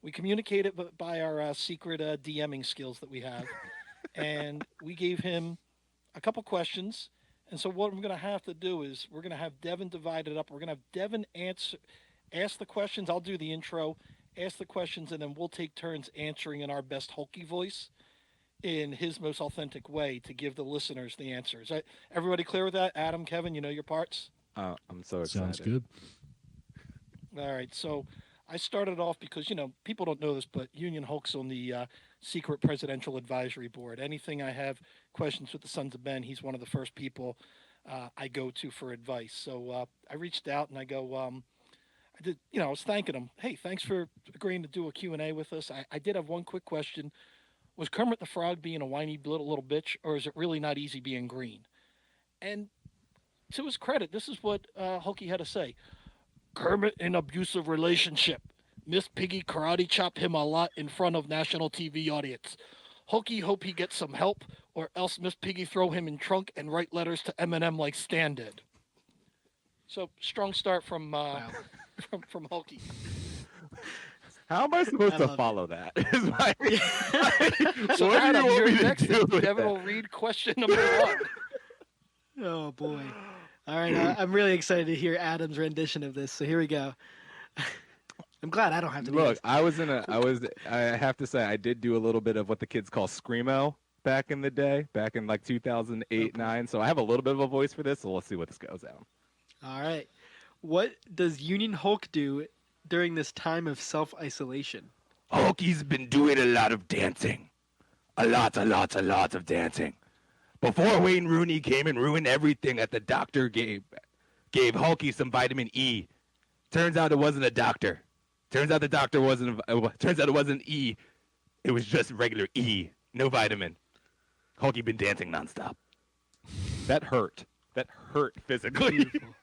We communicated by our secret DMing skills that we have, and we gave him a couple questions. And so what I'm going to have to do is we're going to have Devin divide it up. We're going to have Devin ask the questions. I'll do the intro, ask the questions, and then we'll take turns answering in our best Hulky voice in his most authentic way to give the listeners the answers. Everybody clear with that? Adam, Kevin, you know your parts? I'm so Sounds excited. good. All right. So I started off because, people don't know this, but Union Hulk's on the secret presidential advisory board. Anything I have questions with the Sons of Ben, he's one of the first people I go to for advice. So I reached out and I go, I did, I was thanking him. Hey, thanks for agreeing to do a Q&A with us. I did have one quick question. Was Kermit the Frog being a whiny little bitch, or is it really not easy being green? And to his credit, this is what Hulky had to say. Kermit in abusive relationship. Miss Piggy karate chop him a lot in front of national TV audience. Hulky hope he gets some help, or else Miss Piggy throw him in trunk and write letters to Eminem like Stan did. So strong start from Wow. from Hulky. How am I supposed I to love it. follow that? Is my, So what do you Adam, want you're me to next, do and with Devin that? will read question number one. Oh boy. All right, I'm really excited to hear Adam's rendition of this. So here we go. I'm glad I don't have to do Look, this. I have to say, I did do a little bit of what the kids call screamo back in the day, back in like Oh 2008, boy. 9. So I have a little bit of a voice for this. So let's see what this goes out. All right. What does Union Hulk do during this time of self-isolation? Hulky's been doing a lot of dancing. A lot of dancing. Before Wayne Rooney came and ruined everything that the doctor gave Hulky some vitamin E. Turns out it wasn't a doctor. Turns out the doctor wasn't. Turns out it wasn't E. It was just regular E, no vitamin. Hulky been dancing nonstop. That hurt. That hurt physically. Beautiful.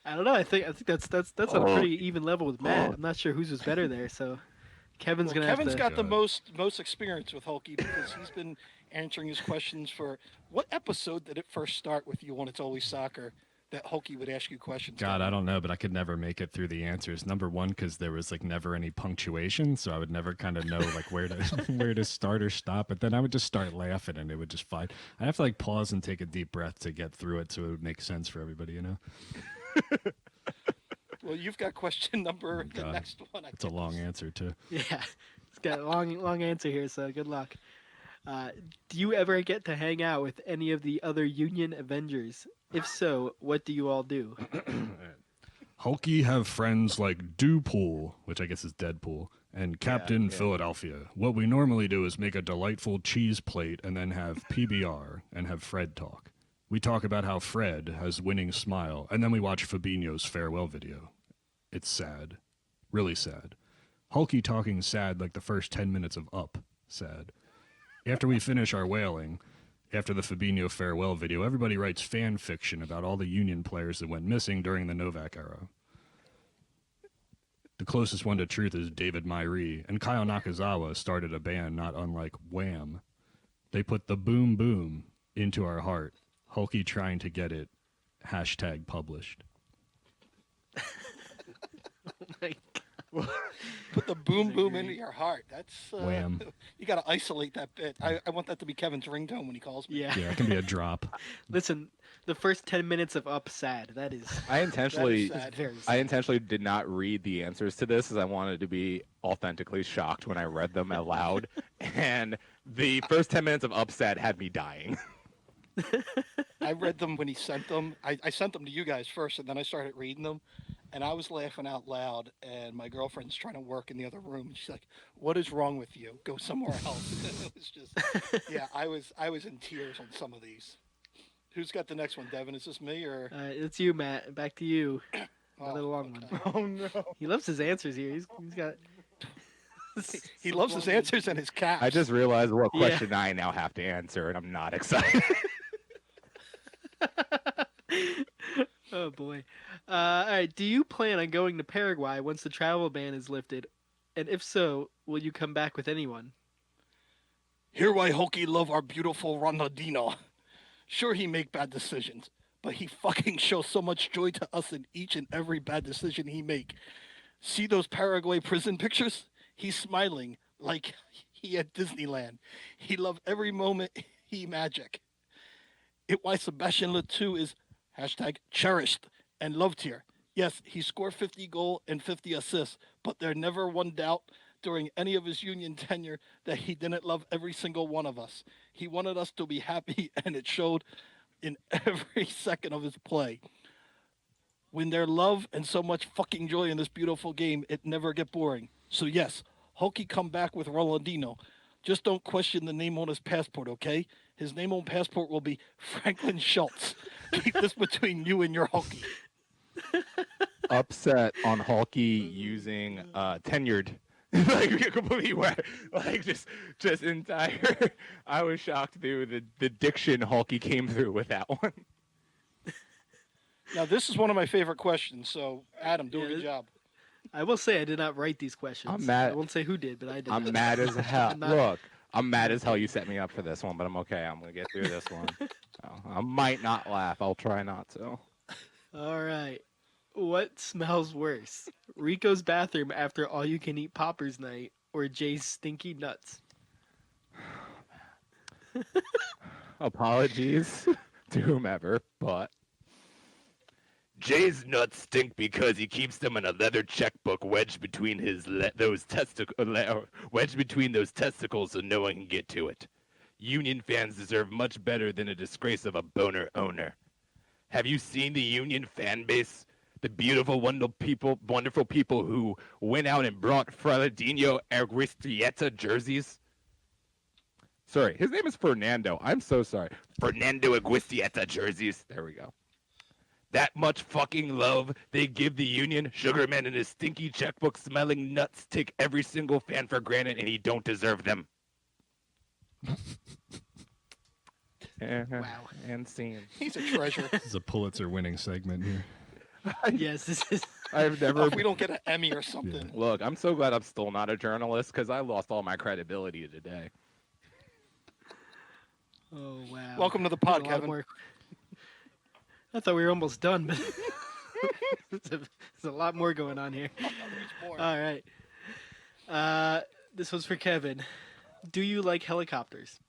I don't know. I think that's on a Oh, pretty even level with Matt. I'm not sure whose was better there. So Kevin's Well, gonna have Kevin's to. got the God. most experience with Hulky because he's been answering his questions for what episode did it first start with you on It's Always Soccer? that Hulky would ask you questions? God, Kevin? I don't know, but I could never make it through the answers. Number one, because there was like never any punctuation, so I would never kind of know like where to where to start or stop. But then I would just start laughing, and it would just fine. I'd have to like pause and take a deep breath to get through it, so it would make sense for everybody, you know. Well, you've got question number the God. next one. It's a long answer too. Yeah, it's got a long answer here, so good luck. Do you ever get to hang out with any of the other Union Avengers? If so, what do you all do? Hulky have friends like Dewpool, which I guess is Deadpool, and Captain yeah. Philadelphia. What we normally do is make a delightful cheese plate and then have PBR and have Fred talk. We talk about how Fred has winning smile, and then we watch Fabinho's farewell video. It's sad. Really sad. Hulky talking sad like the first 10 minutes of Up. Sad. After we finish our whaling, after the Fabinho farewell video, everybody writes fan fiction about all the Union players that went missing during the Novak era. The closest one to truth is David Myrie, and Kyle Nakazawa started a band not unlike Wham. They put the boom boom into our heart. Hulky trying to get it. # published. Oh my God. Put the boom These are boom great. into your heart. That's Wham. You got to isolate that bit. I want that to be Kevin's ringtone when he calls me. Yeah. Yeah, it can be a drop. Listen, the first 10 minutes of Up sad. That is I intentionally, sad. very I sad. intentionally did not read the answers to this, as I wanted to be authentically shocked when I read them out loud. And the first 10 minutes of Upset had me dying. I read them when he sent them. I sent them to you guys first, and then I started reading them, and I was laughing out loud. And my girlfriend's trying to work in the other room, and she's like, "What is wrong with you? Go somewhere else." It was just, yeah, I was in tears on some of these. Who's got the next one, Devin? Is this me or? It's you, Matt. Back to you. Oh, Another long one. okay. Oh no. He loves his answers here. He's got. He loves his answers and his caps. I just realized what Yeah. question I now have to answer, and I'm not excited. Oh boy. All right. Do you plan on going to Paraguay once the travel ban is lifted? And if so, will you come back with anyone? Hear why Hokie love our beautiful Ronaldinho. Sure, he make bad decisions, but he fucking shows so much joy to us in each and every bad decision he make. See those Paraguay prison pictures? He's smiling like he at Disneyland. He love every moment he magic. It why Sebastian Letou is # cherished and loved here. Yes, he scored 50 goal and 50 assists, but there never one doubt during any of his Union tenure that he didn't love every single one of us. He wanted us to be happy, and it showed in every second of his play. When there's love and so much fucking joy in this beautiful game, it never get boring. So yes, Hulky come back with Rolandino. Just don't question the name on his passport, okay? His name on passport will be Franklin Schultz. Keep this between you and your Hulky. Upset on Hulky using tenured. Like completely like just entire. I was shocked through the diction Hulky came through with that one. Now, this is one of my favorite questions, so Adam, do a Yeah, good job. I will say I did not write these questions. I'm mad- I won't say who did, but I did. I'm not. mad as hell. I'm not- Look, I'm mad as hell you set me up for this one, but I'm okay. I'm gonna get through this one. I might not laugh. I'll try not to. All right. What smells worse? Rico's bathroom after all-you-can-eat poppers night, or Jay's stinky nuts? Apologies to whomever, but Jay's nuts stink because he keeps them in a leather checkbook wedged between those testicles so no one can get to it. Union fans deserve much better than a disgrace of a boner owner. Have you seen the Union fan base? The beautiful, wonderful people who went out and brought Fernandinho Arguistieta jerseys? Sorry, his name is Fernando. I'm so sorry. Fernando Arguistieta jerseys. There we go. That much fucking love they give the Union. Sugarman and his stinky checkbook smelling nuts take every single fan for granted, and he don't deserve them. Wow. And scene. He's a treasure. This is a Pulitzer-winning segment here. Yes, this is. I've Oh, never. if we don't get an Emmy or something. Look, I'm so glad I'm still not a journalist because I lost all my credibility today. Oh wow. Welcome to the There's pod, a lot Kevin. more- I thought we were almost done, but there's a lot more going on here. Oh, there's more. All right. Uh, this was for Kevin. Do you like helicopters?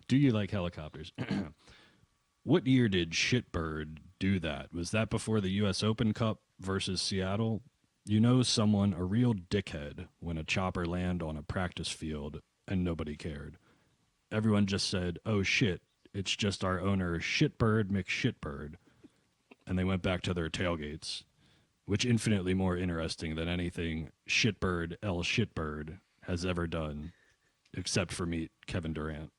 Do you like helicopters? What year did Shitbird do that? Was that before the U.S. Open Cup versus Seattle? You know someone, a real dickhead, when a chopper landed on a practice field and nobody cared. Everyone just said, oh shit, it's just our owner Shitbird McShitbird. And they went back to their tailgates, which infinitely more interesting than anything Shitbird L. Shitbird has ever done, except for meet Kevin Durant.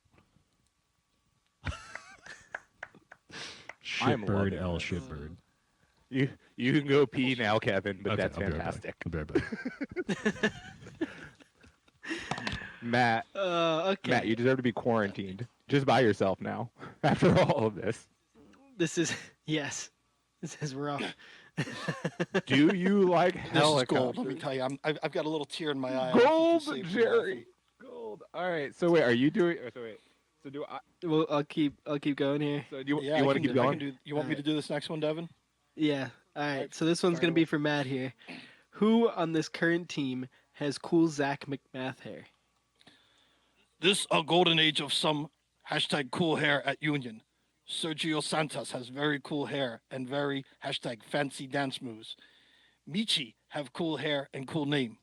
I'm loving Shitbird L. this. Shitbird. You can go pee now, Kevin, but Okay, that's I'll be right back. fantastic. I'll be right back. Matt, Okay. Matt, you deserve to be quarantined just by yourself now after all of this. This is yes. This is rough. Do you like This is helicopters? gold. Let me tell you, I've got a little tear in my eye. Gold, Saved from Jerry. Gold. All right. So wait, are you doing? So wait. So do I? Well, I'll keep going here. So do you, laughing. Yeah, you I want to can keep do- I going? can do- you want me to do this next one, Devin? Yeah. All right. Alright, So this one's fire gonna be away. for Matt here. Who on this current team has cool Zach McMath hair? This a golden age of some hashtag cool hair at Union. Sergio Santos has very cool hair and very hashtag fancy dance moves. Michi have cool hair and cool name.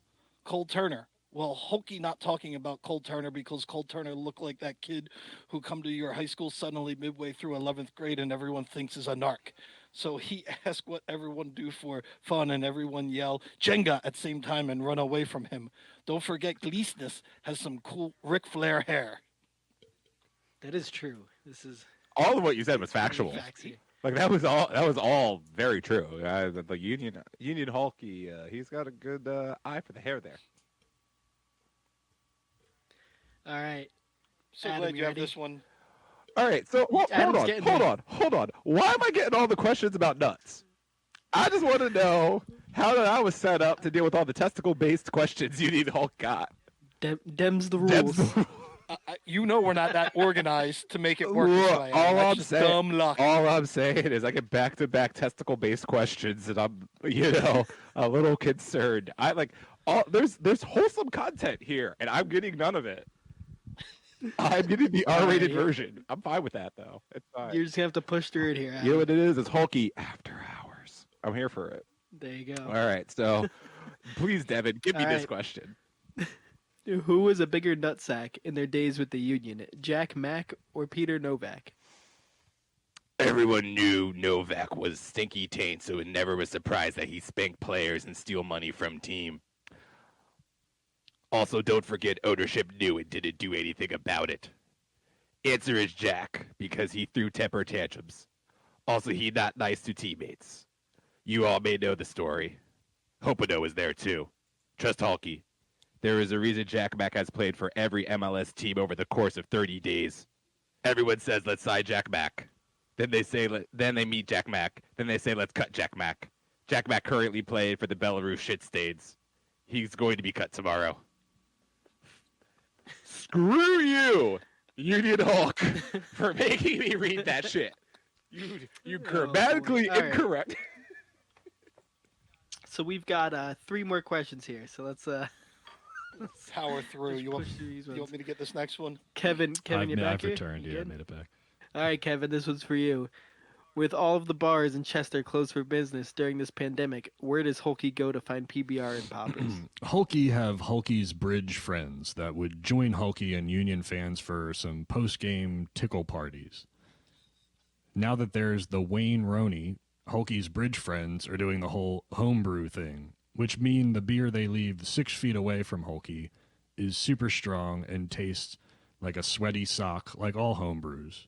Cole Turner. Well, Hokey not talking about Cole Turner because Cole Turner looked like that kid who come to your high school suddenly midway through 11th grade and everyone thinks is a narc. So he asked what everyone do for fun and everyone yell Jenga at the same time and run away from him. Don't forget Gleesness has some cool Ric Flair hair. That is true. This is All of what you said was factual. facts here. Like that was all. That was all very true. The Union Hulky. He's got a good eye for the hair there. All right. So Adam, glad you you have ready? this one. All right. So hold Adam's on. getting Hold there. on. Hold on. Why am I getting all the questions about nuts? I just want to know how that I was set up to deal with all the testicle-based questions Union Hulk got. Dems the Deb's rules. the- You know we're not that organized to make it work this Look, way. all That's I'm just saying- dumb luck. All I'm saying is I get back-to-back testicle-based questions, and I'm, a little concerned. I like all there's wholesome content here, and I'm getting none of it. I'm getting the R-rated Alright. version. I'm fine with that though. It's fine. You're just gonna have to push through it here. You know Adam. what it is? It's Hulky After Hours. I'm here for it. There you go. All right, so please, Devin, give me All this right. question. Who was a bigger nutsack in their days with the Union, Jack Mack or Peter Novak? Everyone knew Novak was stinky taint, so it never was surprised that he spanked players and steal money from team. Also, don't forget ownership knew and didn't do anything about it. Answer is Jack, because he threw temper tantrums. Also, he not nice to teammates. You all may know the story. Hopono was there too. Trust Hulky. There is a reason Jack Mack has played for every MLS team over the course of 30 days. Everyone says, let's sign Jack Mack. Then they say, then they meet Jack Mack. Then they say, let's cut Jack Mack. Jack Mack currently played for the Belarus shit stains. He's going to be cut tomorrow. Screw you, Union Hulk, for making me read that shit. You grammatically All right. incorrect. So we've got 3 more questions here. So let's Power through. let's You want, push through these you ones. want me to get this next one? Kevin, you back I've here? returned. You Yeah, I good? made it back. All right, Kevin, this one's for you. With all of the bars in Chester closed for business during this pandemic, where does Hulky go to find PBR and poppers? Hulky have Hulky's bridge friends that would join Hulky and Union fans for some post-game tickle parties. Now that there's the Wayne Roney, Hulky's bridge friends are doing the whole homebrew thing, which mean the beer they leave 6 feet away from Hulky is super strong and tastes like a sweaty sock, like all homebrews.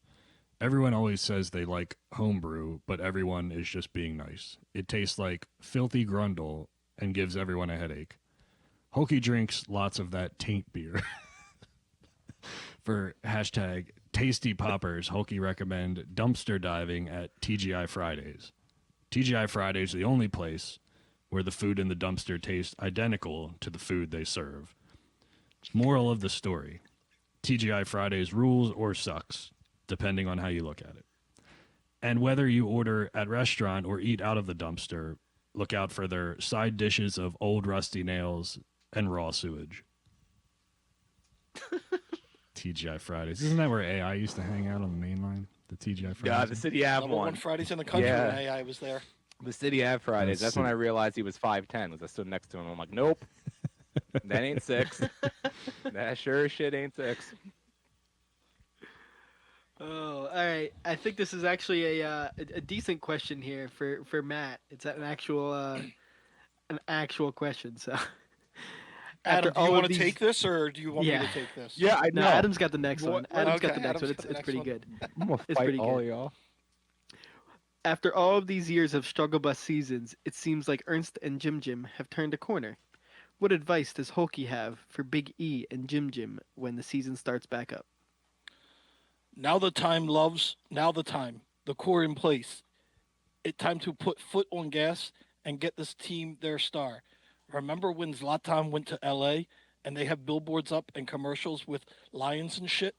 Everyone always says they like homebrew, but everyone is just being nice. It tastes like filthy grundle and gives everyone a headache. Hulky drinks lots of that taint beer. For hashtag tasty poppers, Hulky recommend dumpster diving at TGI Fridays. TGI Fridays is the only place where the food in the dumpster tastes identical to the food they serve. Moral of the story: TGI Fridays rules or sucks, depending on how you look at it. And whether you order at restaurant or eat out of the dumpster, look out for their side dishes of old rusty nails and raw sewage. TGI Fridays. Isn't that where AI used to hang out on the main line? The TGI Fridays? The city have Number one one. Fridays in the country Yeah. when AI was there. The city have Fridays. That's when I City. realized he was 5'10". Was I stood next to him? I'm like, nope, that ain't 6. That sure as shit ain't 6. Oh, all right. I think this is actually a decent question here for Matt. It's an actual question. So Adam, do you all want of to these, take this, or do you want me Yeah. to take this? Yeah, I no, know. Adam's got the next What- one. Adam's got Okay, the next one. Adam's got the It's next pretty one. good. I'm gonna It's fight pretty all good. y'all. After all of these years of struggle bus seasons, it seems like Ernst and Jim Jim have turned a corner. What advice does Holkey have for Big E and Jim Jim when the season starts back up? Now the time, loves. Now the time. The core in place. It time to put foot on gas and get this team their star. Remember when Zlatan went to LA and they have billboards up and commercials with lions and shit?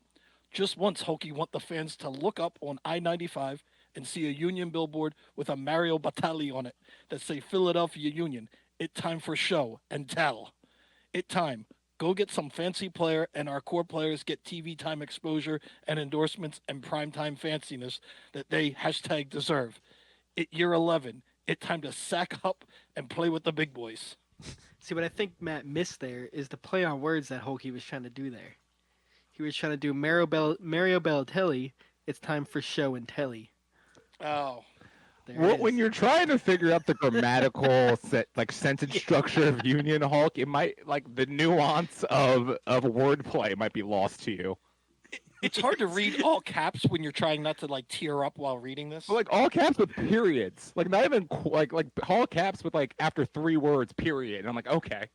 Just once, Hokie want the fans to look up on I-95 and see a Union billboard with a Mario Batali on it that say Philadelphia Union. It time for show and tell. It time. Go get some fancy player and our core players get TV time exposure and endorsements and primetime fanciness that they hashtag deserve. It year 11. It time to sack up and play with the big boys. See, what I think Matt missed there is the play on words that Holkey was trying to do there. He was trying to do Mario Balotelli. It's time for show and telly. Oh, There Well, it when is. you're trying to figure out the grammatical sentence structure of Union Hulk, it might the nuance of wordplay might be lost to you. it's hard to read all caps when you're trying not to tear up while reading this. But all caps with periods, not even all caps with after 3 words period. And I'm like, okay.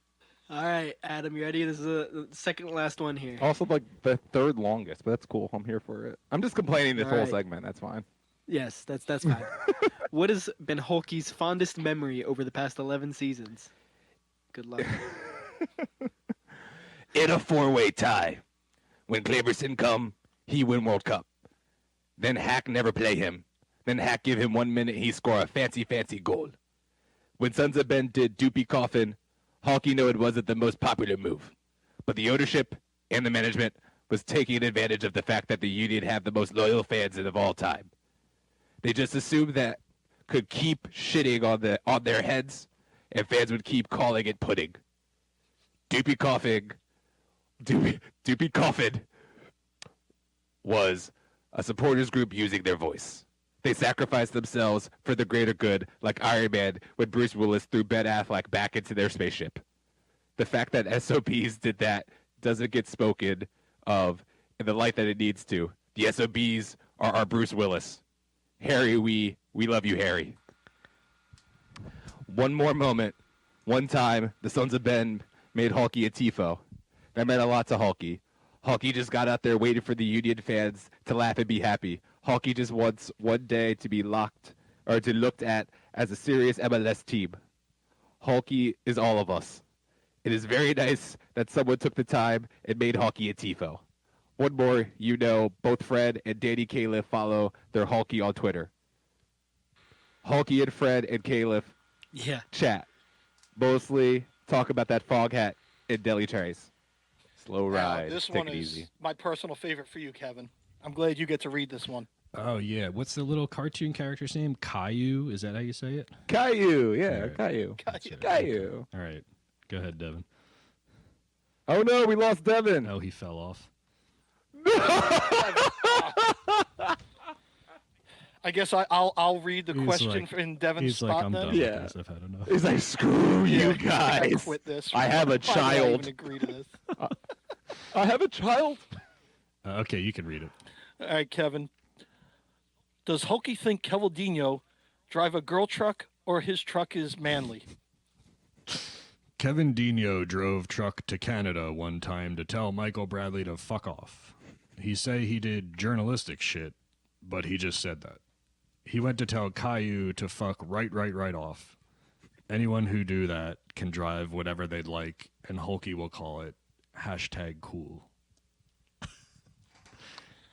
All right, Adam, you ready? This is the second last one here. Also the third longest, but that's cool. I'm here for it. I'm just complaining this All whole right. segment. That's fine. Yes, that's fine. What has been Holkey's fondest memory over the past 11 seasons? Good luck. In a 4-way tie, when Claverson come, he win World Cup. Then Hack never play him. Then Hack give him 1 minute, he score a fancy goal. When Sons of Ben did Doopy Coffin, Hawkey know it wasn't the most popular move. But the ownership and the management was taking advantage of the fact that the Union have the most loyal fans of all time. They just assumed that could keep shitting on their heads, and fans would keep calling it pudding. Doopy Coffin was a supporters group using their voice. They sacrificed themselves for the greater good, like Iron Man when Bruce Willis threw Ben Affleck back into their spaceship. The fact that SOBs did that doesn't get spoken of in the light that it needs to. The SOBs are our Bruce Willis. Harry, we love you, Harry. One more moment. One time, the Sons of Ben made Hulky a tifo. That meant a lot to Hulky. Hulky just got out there waiting for the Union fans to laugh and be happy. Hulky just wants one day to be looked at as a serious MLS team. Hulky is all of us. It is very nice that someone took the time and made Hulky a tifo. One more, both Fred and Danny Califf follow their Hulky on Twitter. Hulky and Fred and Califf Yeah. chat. Mostly talk about that fog hat and deli trays. Slow ride. This Take one it is easy. my personal favorite for you, Kevin. I'm glad you get to read this one. Oh yeah, what's the little cartoon character's name? Caillou, is that how you say it? Caillou, yeah, Alright. Caillou. That's it. Caillou. All right, go ahead, Devin. Oh no, we lost Devin. Oh, he fell off. I guess I'll read the He's question like- in Devin's He's spot like, I'm then. done Yeah. with this. I've had enough. He's like, screw you I guys. quit this. I have a Why did I child. even agree to this? I have a child. Okay, you can read it. All right, Kevin. Does Hulky think Cavaldino drive a girl truck or his truck is manly? Kevin Dino drove truck to Canada one time to tell Michael Bradley to fuck off. He say he did journalistic shit, but he just said that. He went to tell Caillou to fuck right off. Anyone who do that can drive whatever they'd like, and Hulky will call it #cool.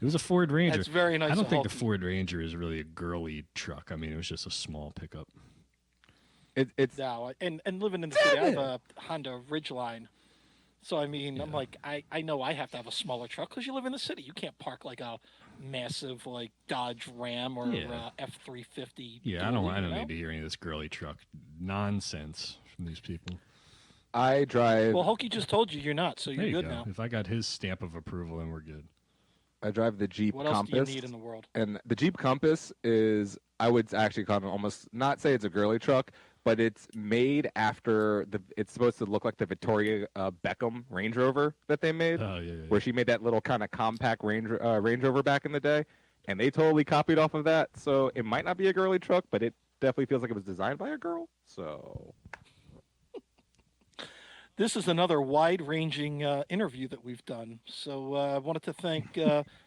It was a Ford Ranger. That's very nice. I don't of think the Hulky. Ford Ranger is really a girly truck. I mean, it was just a small pickup. It's No, and living in the city, I have a Honda Ridgeline. So I mean, I'm Yeah. like, I know I have to have a smaller truck because you live in the city. You can't park like a massive like Dodge Ram or Yeah. F-350. Yeah, dually, I you don't know? need to hear any of this girly truck nonsense from these people. I drive Well, Hulky just told you you're not, so There you're you good go. now. If I got his stamp of approval, then we're good. I drive the Jeep What else do you Compass. need in the world? And the Jeep Compass is, I would actually kind of almost not say it's a girly truck, but it's made after it's supposed to look like the Victoria Beckham Range Rover that they made, Oh, yeah. where she made that little kind of compact Range Rover back in the day, and they totally copied off of that. So it might not be a girly truck, but it definitely feels like it was designed by a girl. So This is another wide-ranging interview that we've done. So I wanted to thank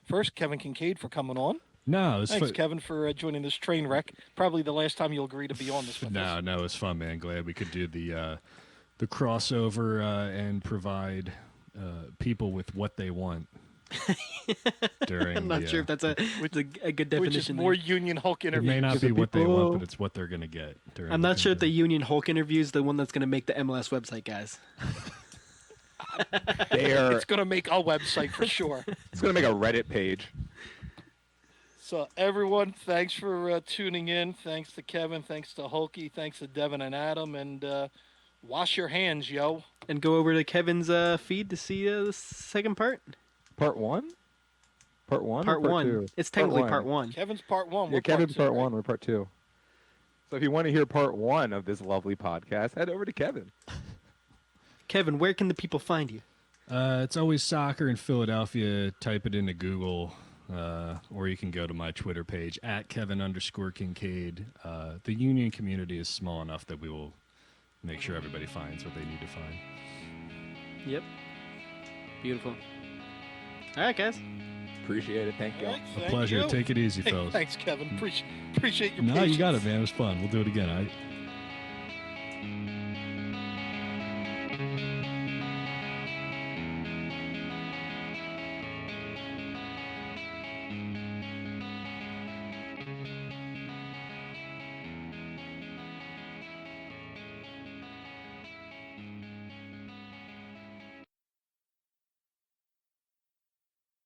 first Kevin Kinkead for coming on. No, it's Thanks, fun. Kevin, for joining this train wreck. Probably the last time you'll agree to be on this with us. No, it's fun, man. Glad we could do the crossover and provide people with what they want during. I'm not the, sure if that's a good definition. Which is more Union Hulk It interviews. may not be the what they want, people- but it's what they're gonna get. During I'm the not sure if the pandemic. Union Hulk interview is the one that's going to make the MLS website, guys. they're It's going to make a website for sure. it's gonna make a Reddit page. So everyone, thanks for tuning in. Thanks to Kevin. Thanks to Hulky. Thanks to Devin and Adam. And wash your hands, yo. And go over to Kevin's feed to see the second part. Part one. Part one. Part or part one. Two? It's technically one. part one. Kevin's part one. Yeah, We're Kevin's two, part right? one. We're part two. So if you want to hear part one of this lovely podcast, head over to Kevin. Kevin, where can the people find you? It's always soccer in Philadelphia. Type it into Google, or you can go to my Twitter page at Kevin_Kinkead. The Union community is small enough that we will make sure everybody finds what they need to find. Yep. Beautiful. All right, guys. Appreciate it. Thank you. All right, A thank pleasure. you. Take it easy, Hey, fellas. thanks, Kevin. Appreciate your No, patience. you got it, man. It was fun. We'll do it again. All right.